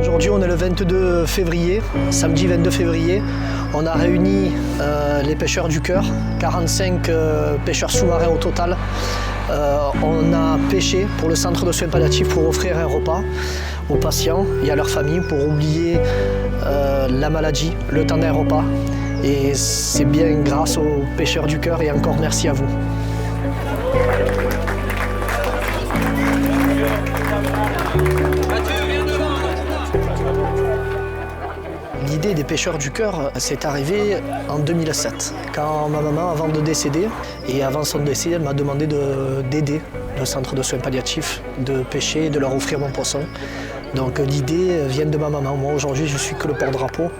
Aujourd'hui, on est le 22 février, samedi 22 février. On a réuni les pêcheurs du cœur, 45 pêcheurs sous-marins au total. On a pêché pour le centre de soins palliatifs pour offrir un repas aux patients et à leurs familles pour oublier la maladie, le temps d'un repas. Et c'est bien grâce aux pêcheurs du cœur et encore merci à vous. L'idée des pêcheurs du cœur, c'est arrivé en 2007, quand ma maman, avant de décéder, et avant son décès, elle m'a demandé d'aider le centre de soins palliatifs, de pêcher et de leur offrir mon poisson. Donc l'idée vient de ma maman. Moi aujourd'hui, je suis que le porte-drapeau.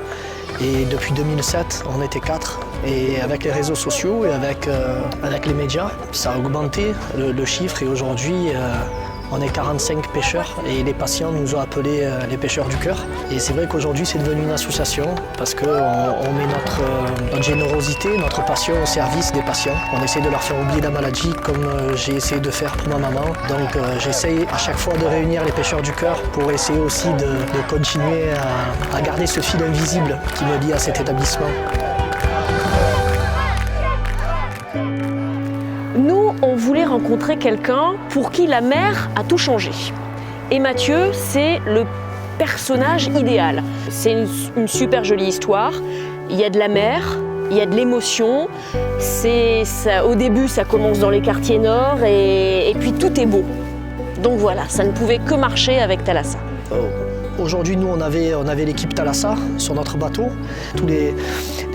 Et depuis 2007, on était 4. Et avec les réseaux sociaux et avec les médias, ça a augmenté le chiffre. Et aujourd'hui, on est 45 pêcheurs et les patients nous ont appelés les pêcheurs du cœur. Et c'est vrai qu'aujourd'hui c'est devenu une association parce qu'on met notre générosité, notre passion au service des patients. On essaie de leur faire oublier la maladie comme j'ai essayé de faire pour ma maman. Donc j'essaye à chaque fois de réunir les pêcheurs du cœur pour essayer aussi de continuer à garder ce fil invisible qui me lie à cet établissement. Nous, on voulait rencontrer quelqu'un pour qui la mer a tout changé. Et Mathieu, c'est le personnage idéal. C'est une super jolie histoire. Il y a de la mer, il y a de l'émotion. Au début, ça commence dans les quartiers nord et puis tout est beau. Donc voilà, ça ne pouvait que marcher avec Thalassa. Aujourd'hui, nous, on avait l'équipe Thalassa sur notre bateau. Tous les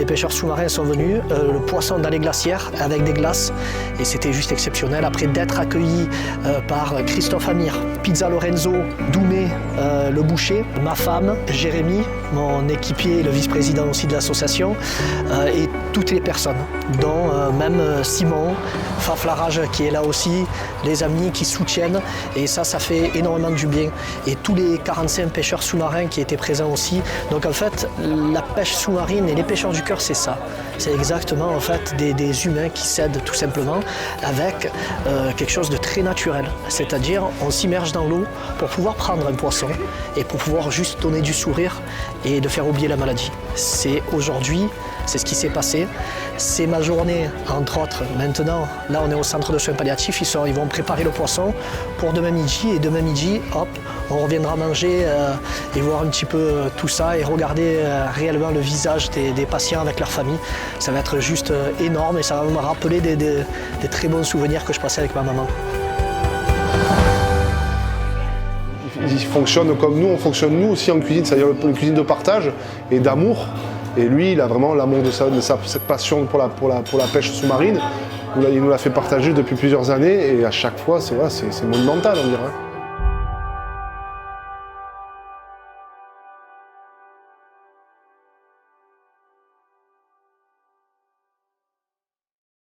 pêcheurs sous-marins sont venus. Le poisson dans les glacières avec des glaces. Et c'était juste exceptionnel. Après d'être accueillis par Christophe Amir, Pizza Lorenzo, Doumé, le boucher, ma femme, Jérémy, mon équipier, le vice-président aussi de l'association, et toutes les personnes, dont même Simon, Faflarage qui est là aussi, les amis qui soutiennent. Et ça fait énormément du bien. Et tous les 45 pêcheurs sous-marins qui étaient présents aussi. Donc en fait, la pêche sous-marine et les pêcheurs du cœur, c'est ça. C'est exactement en fait des humains qui s'aident tout simplement avec quelque chose de très naturel. C'est-à-dire, on s'immerge dans l'eau pour pouvoir prendre un poisson et pour pouvoir juste donner du sourire et de faire oublier la maladie. C'est aujourd'hui, c'est ce qui s'est passé. C'est ma journée, entre autres. Maintenant, là, on est au centre de soins palliatifs. Ils vont préparer le poisson pour demain midi. Et demain midi, hop, on reviendra manger et voir un petit peu tout ça et regarder réellement le visage des patients avec leur famille. Ça va être juste énorme et ça va me rappeler des très bons souvenirs que je passais avec ma maman. Ils fonctionnent comme nous, on fonctionne nous aussi en cuisine, c'est-à-dire une cuisine de partage et d'amour. Et lui, il a vraiment l'amour de cette passion pour la pêche sous-marine. Il nous l'a fait partager depuis plusieurs années et à chaque fois, c'est monumental, on dirait.